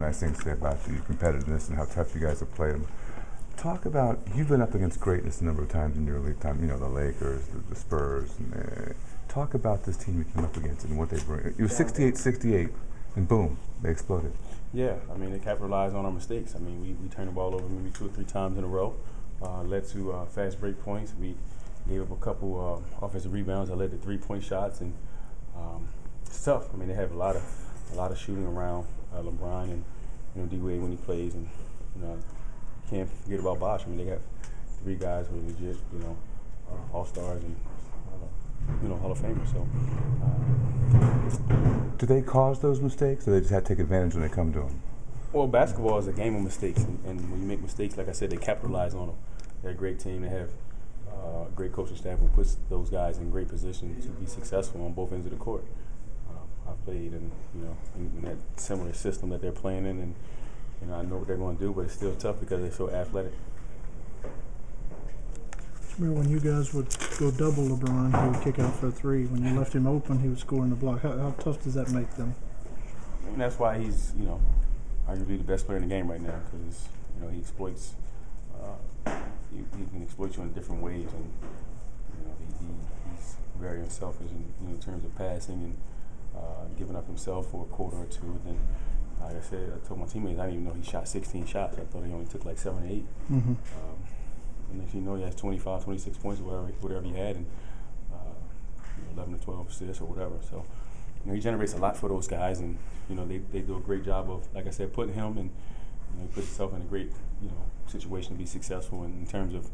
Nice things to say about the competitiveness and how tough you guys have played them. Talk about, you've been up against greatness a number of times in your league time, you know, the Lakers, the Spurs. Talk about this team you came up against and what they bring. It was 68-68, and boom, they exploded. Yeah, I mean, they capitalized on our mistakes. I mean, we turned the ball over maybe 2 or 3 times in a row, led to fast break points. We gave up a couple offensive rebounds that led to 3-point shots, and it's tough. I mean, they have a lot of shooting around LeBron and D-Wade when he plays, and can't forget about Bosh. I mean, they got 3 guys who are legit, all-stars and Hall of Famers. So, do they cause those mistakes, or they just have to take advantage when they come to them? Well, basketball is a game of mistakes, and when you make mistakes, like I said, they capitalize on them. They're a great team. They have a great coaching staff who puts those guys in great position to be successful on both ends of the court. I've played in that similar system that they're playing in, and I know what they're going to do, but it's still tough because they're so athletic. Remember when you guys would go double LeBron, he would kick out for a 3. When you left him open, he was scoring the block. How tough does that make them? And that's why he's, arguably the best player in the game right now, because he exploits. He can exploit you in different ways, and he's very unselfish in terms of passing and giving up himself for a quarter or 2. And then, like I said, I told my teammates I didn't even know he shot 16 shots. I thought he only took like 7 or 8. Mm-hmm. And if he has 25, 26 points, or whatever he had, and 11 or 12 assists or whatever. So, he generates a lot for those guys, and they do a great job of, like I said, putting him and he puts himself in a great situation to be successful in terms of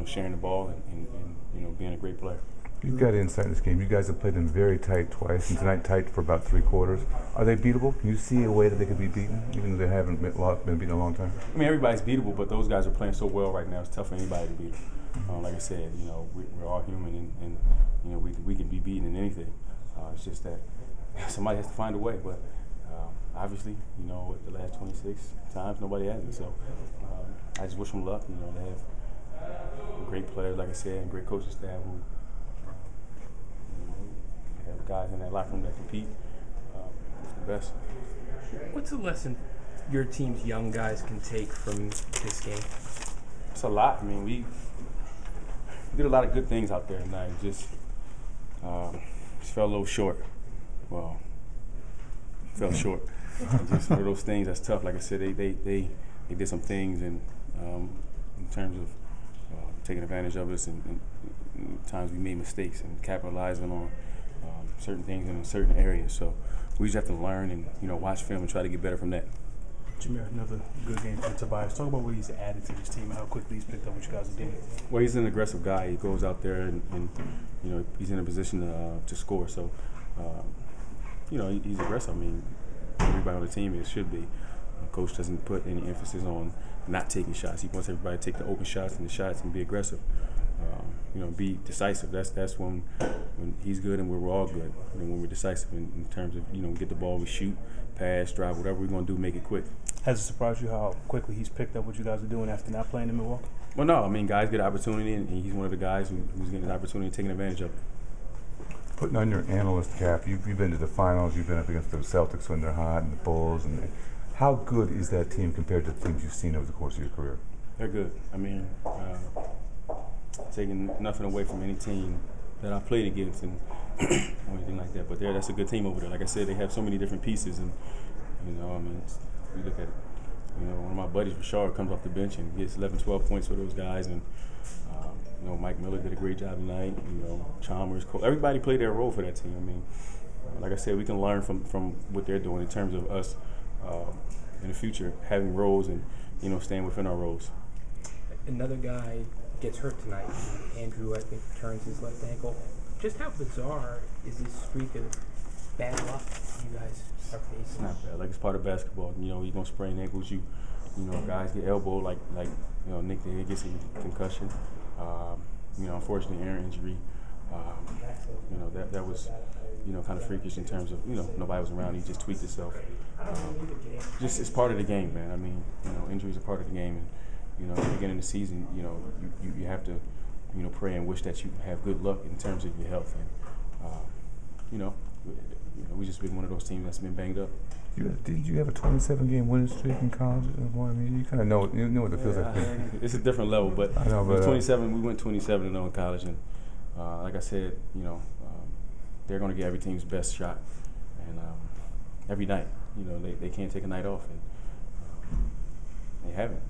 sharing the ball and being a great player. You've got insight in this game. You guys have played them very tight twice, and tonight tight for about 3 quarters. Are they beatable? Can you see a way that they could be beaten, even though they haven't been beaten in a long time? I mean, everybody's beatable, but those guys are playing so well right now. It's tough for anybody to beat them. Like I said, we're all human, and we can be beaten in anything. It's just that somebody has to find a way. But obviously, the last 26 times nobody has it. So I just wish them luck. They have great players, like I said, and great coaching staff who. Have guys in that locker room that compete. It's the best. What's a lesson your team's young guys can take from this game? It's a lot. I mean, we did a lot of good things out there tonight. Just fell a little short. Well, fell short. Just one of those things that's tough. Like I said, they did some things in terms of taking advantage of us, and times we made mistakes and capitalizing on certain things in certain areas. So we just have to learn and watch film and try to get better from that. Jameer, another good game for Tobias. Talk about what he's added to this team and how quickly he's picked up what you guys are doing. Well, he's an aggressive guy. He goes out there and he's in a position to score. So he's aggressive. I mean, everybody on the team should be. Coach doesn't put any emphasis on not taking shots. He wants everybody to take the open shots and the shots and be aggressive. Be decisive. That's when he's good and we're all good. When we're decisive in terms of get the ball, we shoot, pass, drive, whatever we're going to do, make it quick. Has it surprised you how quickly he's picked up what you guys are doing after not playing in Milwaukee? Well, no. I mean, guys get opportunity, and he's one of the guys who's getting an opportunity and taking advantage of it. Putting on your analyst cap, you've been to the finals. You've been up against the Celtics when they're hot and the Bulls. And how good is that team compared to the teams you've seen over the course of your career? They're good. I mean. Taking nothing away from any team that I played against and or anything like that, but that's a good team over there. Like I said, they have so many different pieces, and we look at it. One of my buddies, Rashard, comes off the bench and gets 11, 12 points for those guys, and Mike Miller did a great job tonight. Chalmers, Cole, everybody played their role for that team. I mean, like I said, we can learn from what they're doing in terms of us in the future having roles and staying within our roles. Another guy gets hurt tonight. Andrew, I think, turns his left ankle. Just how bizarre is this streak of bad luck you guys are facing? It's not bad. Like, it's part of basketball. You're going to sprain ankles. Guys get elbowed like Nick did, gets a concussion. Unfortunately, Aaron injury. That was kind of freakish in terms of nobody was around. He just tweaked himself. Just it's part of the game, man. I mean, injuries are part of the game. And, at the beginning of the season, you have to, pray and wish that you have good luck in terms of your health. And, we just been one of those teams that's been banged up. Did you have a 27-game winning streak in college? I mean, you kind of know what it feels like. It's a different level, but I know, but 27. We went 27-0 in college, and like I said, they're going to get every team's best shot, and every night, they can't take a night off, and they haven't.